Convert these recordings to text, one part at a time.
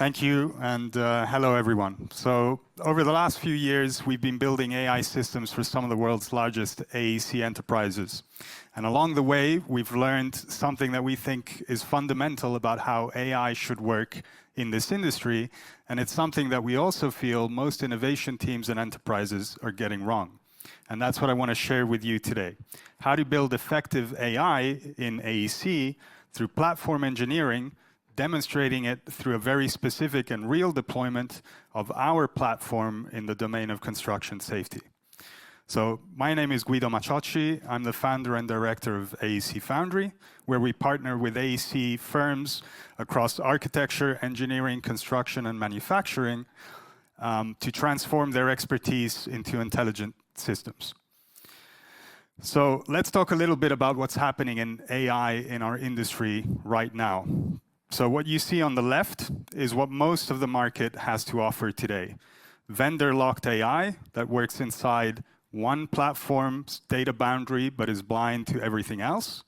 Thank you, and hello everyone. So over the last few years, we've been building AI systems for some of the world's largest AEC enterprises. And along the way, we've learned something that we think is fundamental about how AI should work in this industry. And it's something that we also feel most innovation teams and enterprises are getting wrong. And that's what I want to share with you today. How to build effective AI in AEC through platform engineering, demonstrating it through a very specific and real deployment of our platform in the domain of construction safety. So my name is Guido Maciocci. I'm the founder and director of AEC Foundry, where we partner with AEC firms across architecture, engineering, construction, and manufacturing to transform their expertise into intelligent systems. So let's talk a little bit about what's happening in AI in our industry right now. So what you see on the left is what most of the market has to offer today. Vendor-locked AI that works inside one platform's data boundary but is blind to everything else.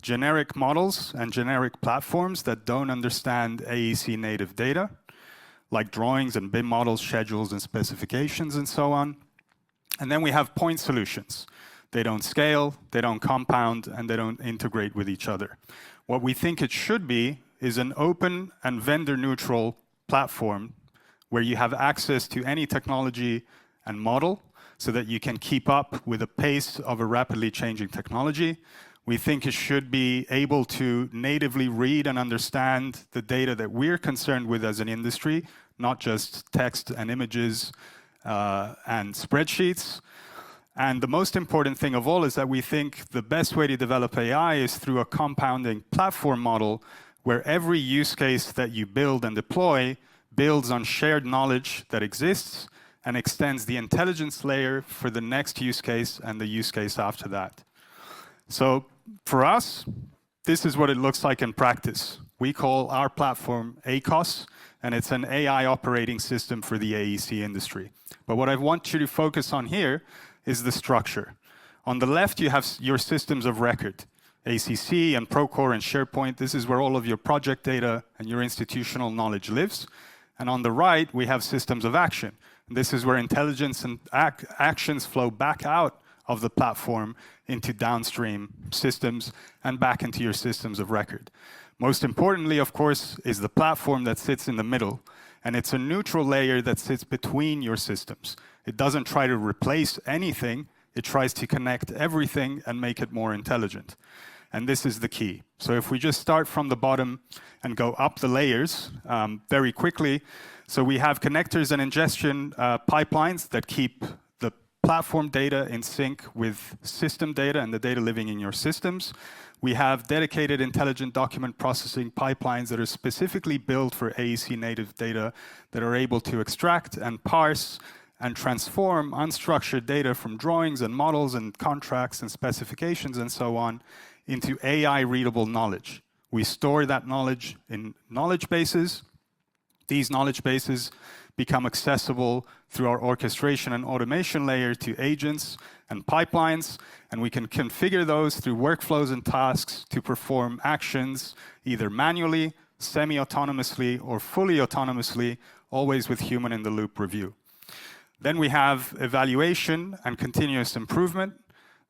Generic models and generic platforms that don't understand AEC native data, like drawings and BIM models, schedules and specifications and so on. And then we have point solutions. They don't scale, they don't compound, and they don't integrate with each other. What we think it should be is an open and vendor-neutral platform where you have access to any technology and model so that you can keep up with the pace of a rapidly changing technology. We think it should be able to natively read and understand the data that we're concerned with as an industry, not just text and images and spreadsheets. And the most important thing of all is that we think the best way to develop AI is through a compounding platform model where every use case that you build and deploy builds on shared knowledge that exists and extends the intelligence layer for the next use case and the use case after that. So for us, this is what it looks like in practice. We call our platform AECOS, and it's an AI operating system for the AEC industry. But what I want you to focus on here is the structure. On the left, you have your systems of record. ACC and Procore and SharePoint, this is where all of your project data and your institutional knowledge lives. And on the right, we have systems of action. And this is where intelligence and actions flow back out of the platform into downstream systems and back into your systems of record. Most importantly, of course, is the platform that sits in the middle. And it's a neutral layer that sits between your systems. It doesn't try to replace anything. It tries to connect everything and make it more intelligent. And this is the key. So if we just start from the bottom and go up the layers very quickly. So we have connectors and ingestion pipelines that keep the platform data in sync with system data and the data living in your systems. We have dedicated intelligent document processing pipelines that are specifically built for AEC native data that are able to extract and parse and transform unstructured data from drawings and models and contracts and specifications and so on into AI-readable knowledge. We store that knowledge in knowledge bases. These knowledge bases become accessible through our orchestration and automation layer to agents and pipelines, and we can configure those through workflows and tasks to perform actions either manually, semi-autonomously, or fully autonomously, always with human-in-the-loop review. Then we have evaluation and continuous improvement.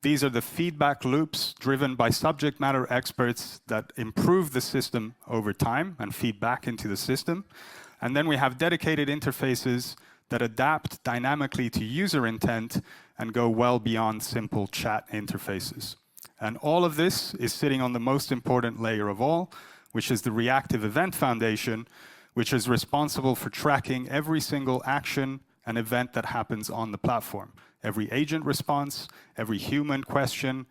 These are the feedback loops driven by subject matter experts that improve the system over time and feed back into the system. And then we have dedicated interfaces that adapt dynamically to user intent and go well beyond simple chat interfaces. And all of this is sitting on the most important layer of all, which is the reactive event foundation, which is responsible for tracking every single action and event that happens on the platform. Every agent response, every human question,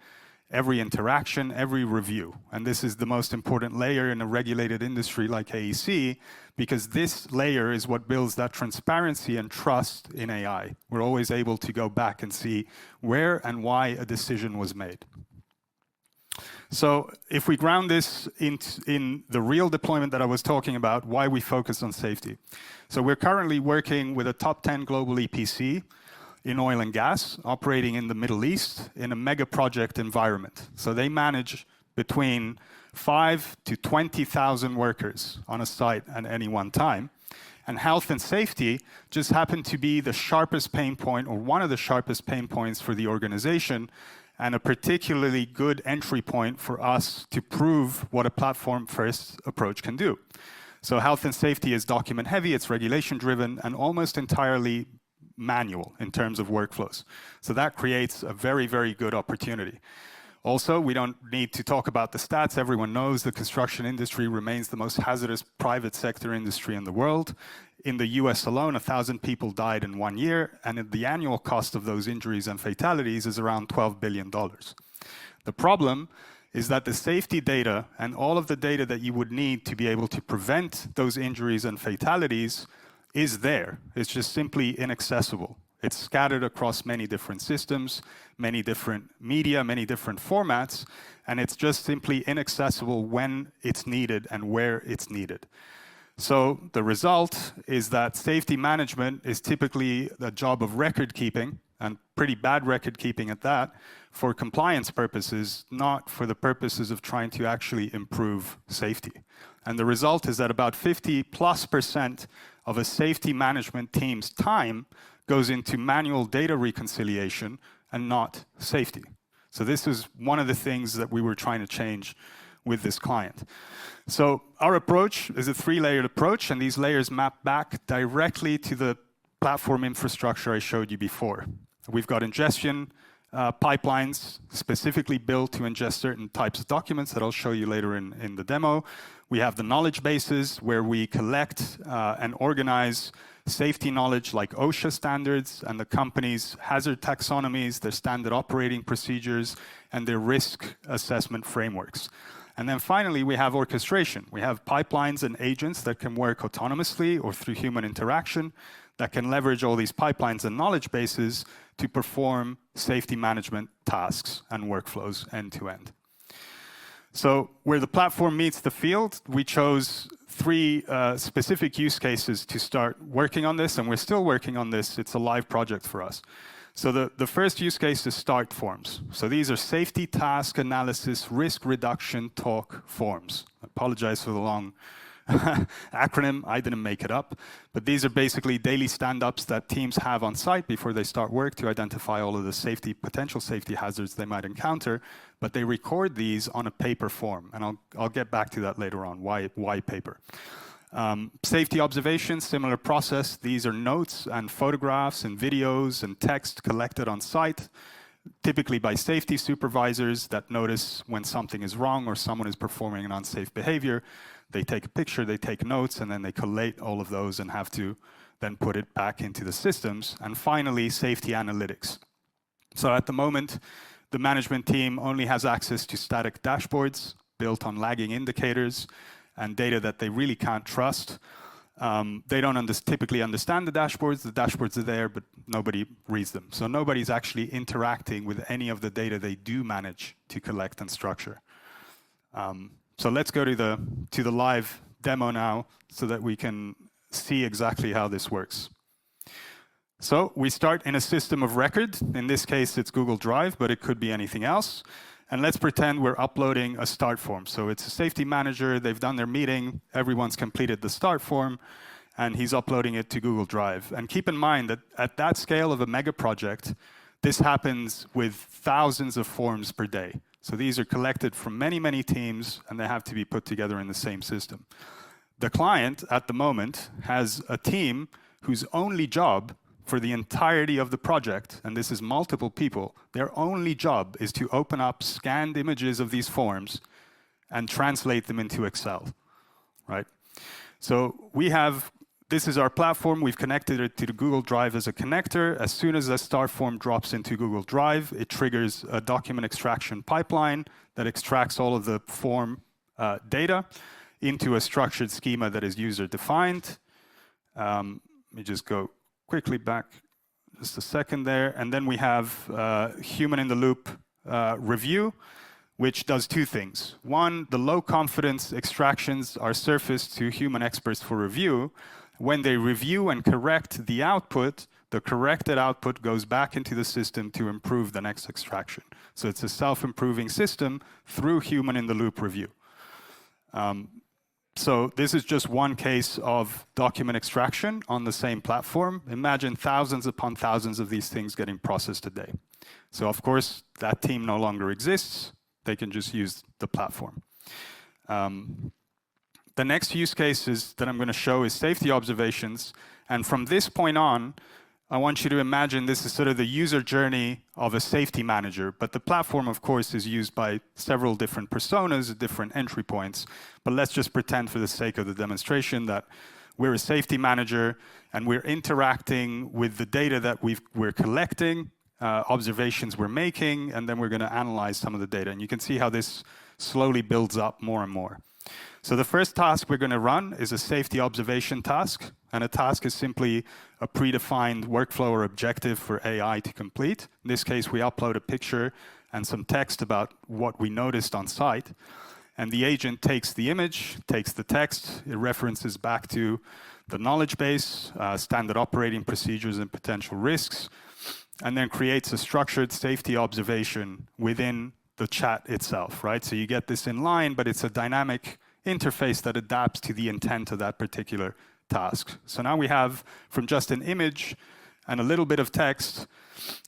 every interaction, every review. And this is the most important layer in a regulated industry like AEC, because this layer is what builds that transparency and trust in AI. We're always able to go back and see where and why a decision was made. So if we ground this in the real deployment that I was talking about, why we focus on safety. So we're currently working with a top 10 global EPC in oil and gas, operating in the Middle East in a mega project environment. So they manage between 5 to 20,000 workers on a site at any one time. And health and safety just happened to be the sharpest pain point, or one of the sharpest pain points for the organization, and a particularly good entry point for us to prove what a platform-first approach can do. So health and safety is document heavy, it's regulation driven, and almost entirely manual in terms of workflows. So that creates a very, very good opportunity. Also, we don't need to talk about the stats. Everyone knows the construction industry remains the most hazardous private sector industry in the world. In the US alone, 1,000 people died in 1 year, and the annual cost of those injuries and fatalities is around $12 billion. The problem is that the safety data and all of the data that you would need to be able to prevent those injuries and fatalities is there. It's just simply inaccessible. It's scattered across many different systems, many different media, many different formats, and it's just simply inaccessible when it's needed and where it's needed. So the result is that safety management is typically the job of record keeping, and pretty bad record keeping at that, for compliance purposes, not for the purposes of trying to actually improve safety. And the result is that about 50+% of a safety management team's time goes into manual data reconciliation and not safety. So this is one of the things that we were trying to change with this client. So our approach is a 3-layered approach, and these layers map back directly to the platform infrastructure I showed you before. We've got ingestion pipelines specifically built to ingest certain types of documents that I'll show you later in the demo. We have the knowledge bases where we collect and organize safety knowledge like OSHA standards and the company's hazard taxonomies, their standard operating procedures, and their risk assessment frameworks. And then finally, we have orchestration. We have pipelines and agents that can work autonomously or through human interaction that can leverage all these pipelines and knowledge bases to perform safety management tasks and workflows end to end. So where the platform meets the field, we chose 3 specific use cases to start working on this, and we're still working on this. It's a live project for us. So the first use case is start forms. So these are safety task analysis, risk reduction talk forms. I apologize for the long acronym, I didn't make it up. But these are basically daily stand-ups that teams have on site before they start work to identify all of the potential safety hazards they might encounter. But they record these on a paper form, and I'll get back to that later on, why paper. Safety observations, similar process. These are notes and photographs and videos and text collected on site, typically by safety supervisors that notice when something is wrong or someone is performing an unsafe behavior. They take a picture, they take notes, and then they collate all of those and have to then put it back into the systems. And finally, safety analytics. So at the moment, the management team only has access to static dashboards built on lagging indicators and data that they really can't trust. They don't typically understand the dashboards. The dashboards are there, but nobody reads them. So nobody's actually interacting with any of the data they do manage to collect and structure. So let's go to the live demo now so that we can see exactly how this works. So we start in a system of record. In this case, it's Google Drive, but it could be anything else. And let's pretend we're uploading a start form. So it's a safety manager, they've done their meeting, everyone's completed the start form, and he's uploading it to Google Drive. And keep in mind that at that scale of a mega project, this happens with thousands of forms per day. So these are collected from many, many teams, and they have to be put together in the same system. The client, at the moment, has a team whose only job for the entirety of the project, and this is multiple people, their only job is to open up scanned images of these forms and translate them into Excel, right? So this is our platform. We've connected it to the Google Drive as a connector. As soon as a start form drops into Google Drive, it triggers a document extraction pipeline that extracts all of the form data into a structured schema that is user-defined. Let me just go quickly back just a second there. And then we have human-in-the-loop review, which does 2 things. One, the low-confidence extractions are surfaced to human experts for review. When they review and correct the output, the corrected output goes back into the system to improve the next extraction. So it's a self-improving system through human-in-the-loop review. So this is just one case of document extraction on the same platform. Imagine thousands upon thousands of these things getting processed a day. So of course, that team no longer exists. They can just use the platform. The next use cases that I'm going to show is safety observations. And from this point on, I want you to imagine this is sort of the user journey of a safety manager. But the platform, of course, is used by several different personas at different entry points. But let's just pretend for the sake of the demonstration that we're a safety manager and we're interacting with the data that we're collecting, observations we're making, and then we're going to analyze some of the data. And you can see how this slowly builds up more and more. So the first task we're going to run is a safety observation task. And a task is simply a predefined workflow or objective for AI to complete. In this case, we upload a picture and some text about what we noticed on site. And the agent takes the image, takes the text, it references back to the knowledge base, standard operating procedures and potential risks, and then creates a structured safety observation within the chat itself, right? So you get this in line, but it's a dynamic interface that adapts to the intent of that particular task. So now we have, from just an image and a little bit of text,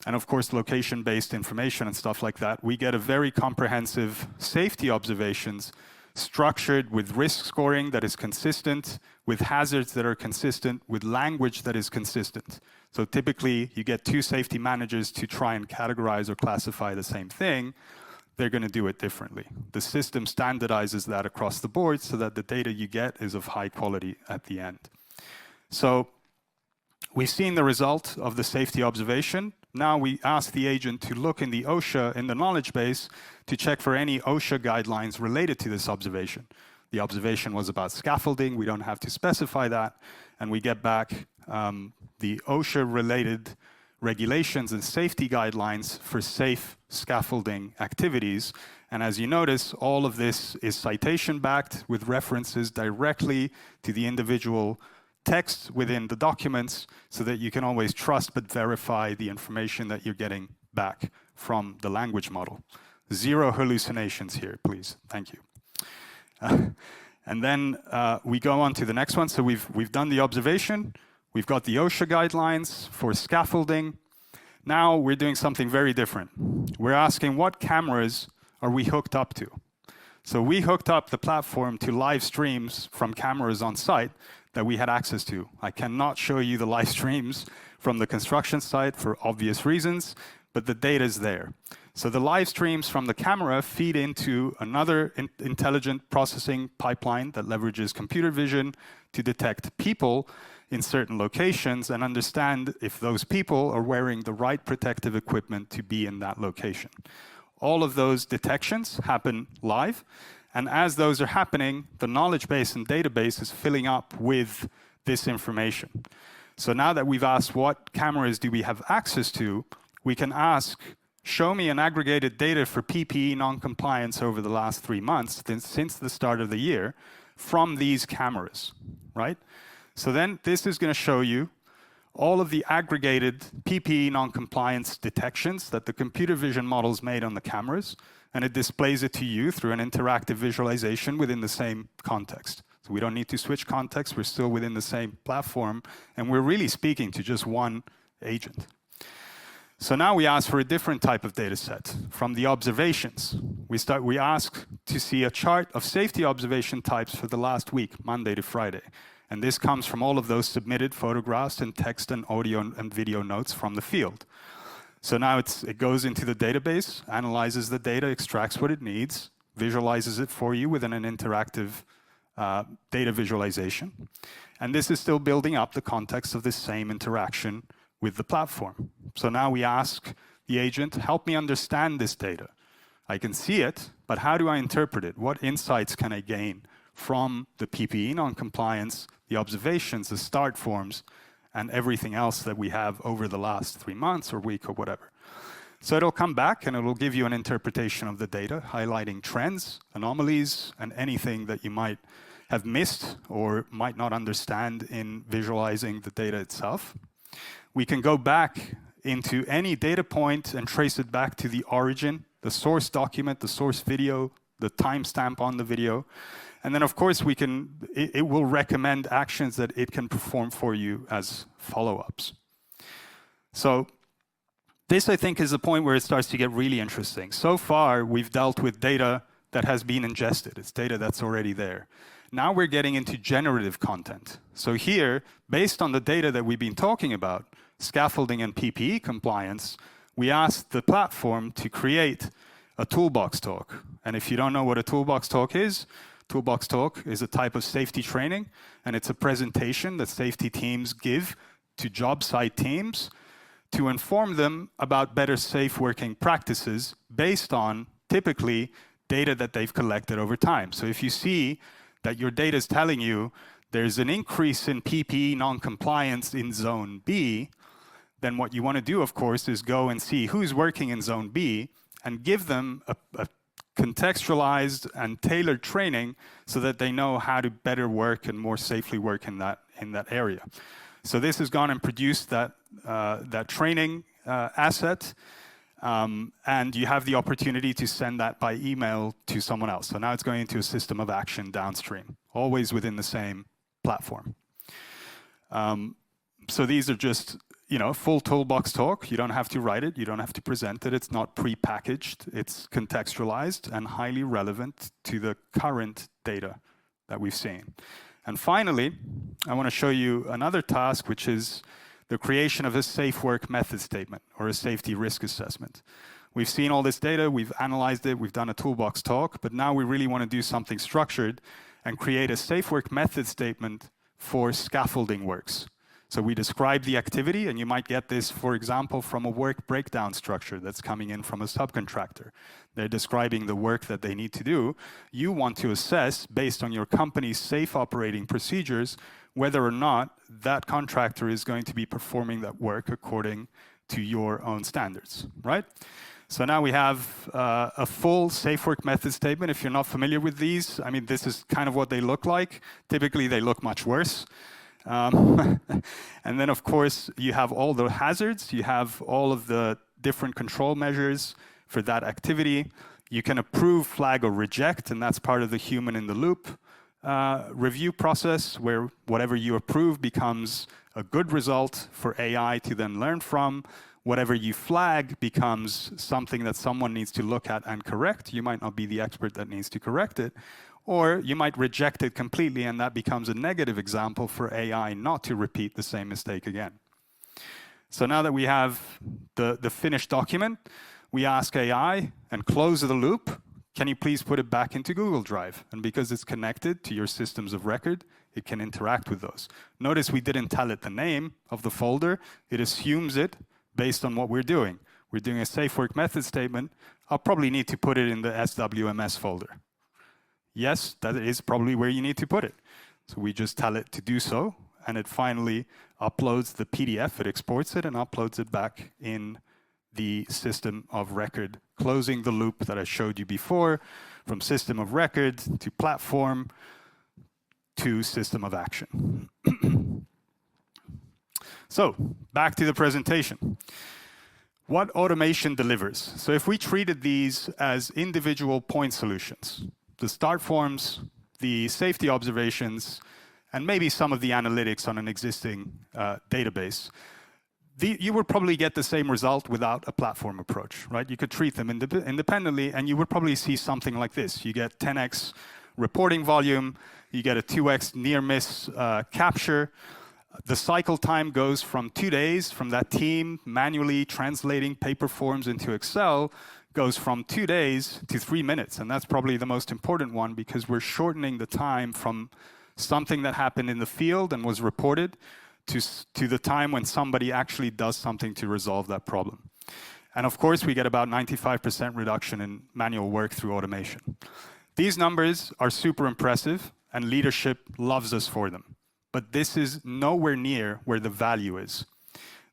and of course location-based information and stuff like that, we get a very comprehensive safety observations structured with risk scoring that is consistent, with hazards that are consistent, with language that is consistent. So typically you get two safety managers to try and categorize or classify the same thing. They're going to do it differently. The system standardizes that across the board so that the data you get is of high quality at the end. So we've seen the result of the safety observation. Now we ask the agent to look in the OSHA, in the knowledge base, to check for any OSHA guidelines related to this observation. The observation was about scaffolding. We don't have to specify that. And we get back the OSHA-related regulations and safety guidelines for safe scaffolding activities. And as you notice, all of this is citation-backed with references directly to the individual text within the documents so that you can always trust but verify the information that you're getting back from the language model. Zero hallucinations here, please. Thank you. And then we go on to the next one. So we've done the observation. We've got the OSHA guidelines for scaffolding. Now we're doing something very different. We're asking what cameras are we hooked up to? So we hooked up the platform to live streams from cameras on site that we had access to. I cannot show you the live streams from the construction site for obvious reasons, but the data is there. So the live streams from the camera feed into another intelligent processing pipeline that leverages computer vision to detect people in certain locations and understand if those people are wearing the right protective equipment to be in that location. All of those detections happen live, and as those are happening, the knowledge base and database is filling up with this information. So now that we've asked what cameras do we have access to, we can ask, show me an aggregated data for PPE non-compliance over the last 3 months, since the start of the year, from these cameras, right? So then this is going to show you all of the aggregated PPE non-compliance detections that the computer vision models made on the cameras, and it displays it to you through an interactive visualization within the same context. So we don't need to switch context, we're still within the same platform, and we're really speaking to just one agent. So now we ask for a different type of data set from the observations. We ask to see a chart of safety observation types for the last week, Monday to Friday. And this comes from all of those submitted photographs and text and audio and video notes from the field. So now it goes into the database, analyzes the data, extracts what it needs, visualizes it for you within an interactive data visualization. And this is still building up the context of this same interaction with the platform. So now we ask the agent, help me understand this data. I can see it, but how do I interpret it? What insights can I gain from the PPE non-compliance, the observations, the start forms, and everything else that we have over the last 3 months or week or whatever. So it'll come back and it'll give you an interpretation of the data, highlighting trends, anomalies, and anything that you might have missed or might not understand in visualizing the data itself. We can go back into any data point and trace it back to the origin, the source document, the source video, the timestamp on the video. And then, of course, it will recommend actions that it can perform for you as follow-ups. So this, I think, is the point where it starts to get really interesting. So far, we've dealt with data that has been ingested. It's data that's already there. Now we're getting into generative content. So here, based on the data that we've been talking about, scaffolding and PPE compliance, we asked the platform to create a toolbox talk. And if you don't know what a toolbox talk is a type of safety training, and it's a presentation that safety teams give to job site teams to inform them about better safe working practices based on typically data that they've collected over time. So if you see that your data is telling you there's an increase in PPE non-compliance in zone B, then what you want to do, of course, is go and see who's working in zone B and give them a contextualized and tailored training so that they know how to better work and more safely work in that area. So this has gone and produced that training asset, and you have the opportunity to send that by email to someone else. So now it's going into a system of action downstream, always within the same platform. So these are just, full toolbox talk. You don't have to write it. You don't have to present it. It's not pre-packaged. It's contextualized and highly relevant to the current data that we've seen. And finally, I want to show you another task, which is the creation of a safe work method statement or a safety risk assessment. We've seen all this data. We've analyzed it. We've done a toolbox talk. But now we really want to do something structured and create a safe work method statement for scaffolding works. So we describe the activity, and you might get this, for example, from a work breakdown structure that's coming in from a subcontractor. They're describing the work that they need to do. You want to assess, based on your company's safe operating procedures, whether or not that contractor is going to be performing that work according to your own standards, right? So now we have a full safe work method statement. If you're not familiar with these, I mean, this is kind of what they look like. Typically, they look much worse. And then, of course, you have all the hazards. You have all of the different control measures for that activity. You can approve, flag, or reject, and that's part of the human in the loop review process, where whatever you approve becomes a good result for AI to then learn from. Whatever you flag becomes something that someone needs to look at and correct. You might not be the expert that needs to correct it. Or you might reject it completely, and that becomes a negative example for AI not to repeat the same mistake again. So now that we have the finished document, we ask AI and close the loop. Can you please put it back into Google Drive? And because it's connected to your systems of record, it can interact with those. Notice we didn't tell it the name of the folder. It assumes it based on what we're doing. We're doing a safe work method statement. I'll probably need to put it in the SWMS folder. Yes, that is probably where you need to put it. So we just tell it to do so, and it finally uploads the PDF. It exports it and uploads it back in the system of record, closing the loop that I showed you before, from system of record to platform to system of action. So back to the presentation. What automation delivers? So if we treated these as individual point solutions, the start forms, the safety observations, and maybe some of the analytics on an existing database, you would probably get the same result without a platform approach, right? You could treat them independently, and you would probably see something like this. You get 10x reporting volume, you get a 2x near-miss capture. The cycle time goes from 2 days from that team manually translating paper forms into Excel, goes from 2 days to 3 minutes. And that's probably the most important one, because we're shortening the time from something that happened in the field and was reported to the time when somebody actually does something to resolve that problem. And of course, we get about 95% reduction in manual work through automation. These numbers are super impressive, and leadership loves us for them. But this is nowhere near where the value is.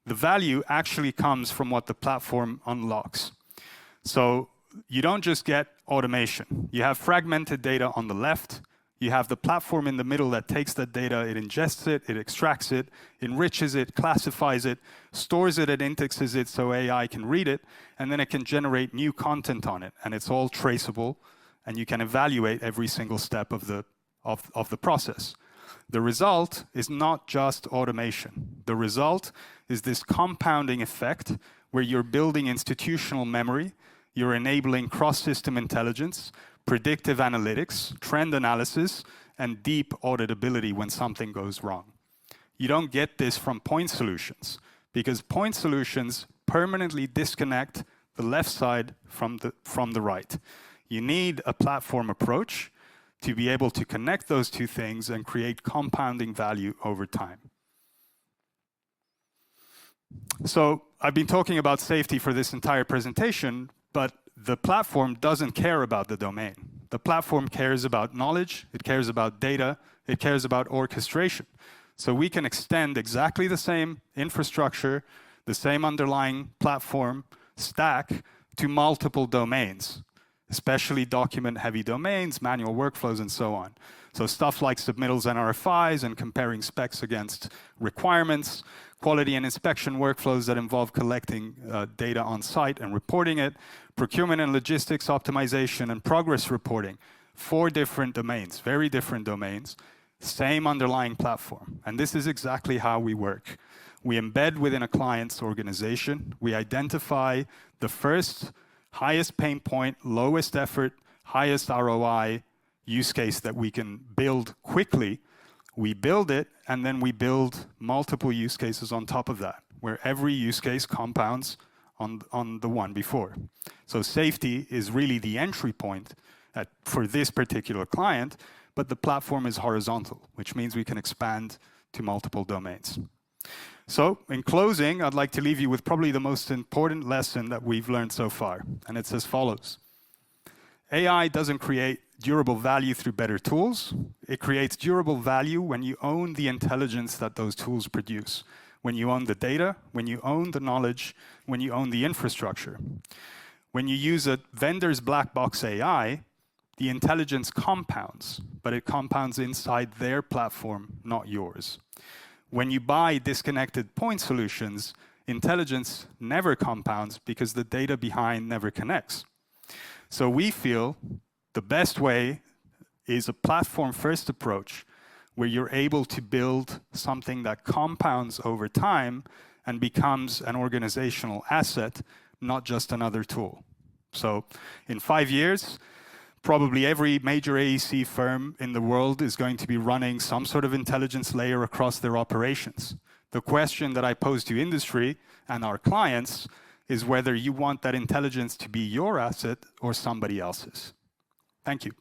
The value actually comes from what the platform unlocks. So you don't just get automation. You have fragmented data on the left. You have the platform in the middle that takes that data, it ingests it, it extracts it, enriches it, classifies it, stores it and indexes it so AI can read it, and then it can generate new content on it. And it's all traceable, and you can evaluate every single step of the of the process. The result is not just automation. The result is this compounding effect where you're building institutional memory, you're enabling cross-system intelligence, predictive analytics, trend analysis, and deep auditability when something goes wrong. You don't get this from point solutions, because point solutions permanently disconnect the left side from the right. You need a platform approach to be able to connect those two things and create compounding value over time. So I've been talking about safety for this entire presentation, but the platform doesn't care about the domain. The platform cares about knowledge, it cares about data, it cares about orchestration. So we can extend exactly the same infrastructure, the same underlying platform stack to multiple domains, especially document-heavy domains, manual workflows, and so on. So stuff like submittals and RFIs and comparing specs against requirements, quality and inspection workflows that involve collecting data on site and reporting it, procurement and logistics optimization and progress reporting. 4 different domains, very different domains, same underlying platform. And this is exactly how we work. We embed within a client's organization. We identify the first highest pain point, lowest effort, highest ROI use case that we can build quickly. We build it, and then we build multiple use cases on top of that, where every use case compounds on the one before. So safety is really the entry point for this particular client, but the platform is horizontal, which means we can expand to multiple domains. So in closing, I'd like to leave you with probably the most important lesson that we've learned so far, and it's as follows. AI doesn't create durable value through better tools. It creates durable value when you own the intelligence that those tools produce, when you own the data, when you own the knowledge, when you own the infrastructure. When you use a vendor's black box AI, the intelligence compounds, but it compounds inside their platform, not yours. When you buy disconnected point solutions, intelligence never compounds because the data behind never connects. So we feel the best way is a platform-first approach where you're able to build something that compounds over time and becomes an organizational asset, not just another tool. So in 5 years, probably every major AEC firm in the world is going to be running some sort of intelligence layer across their operations. The question that I pose to industry and our clients is whether you want that intelligence to be your asset or somebody else's. Thank you.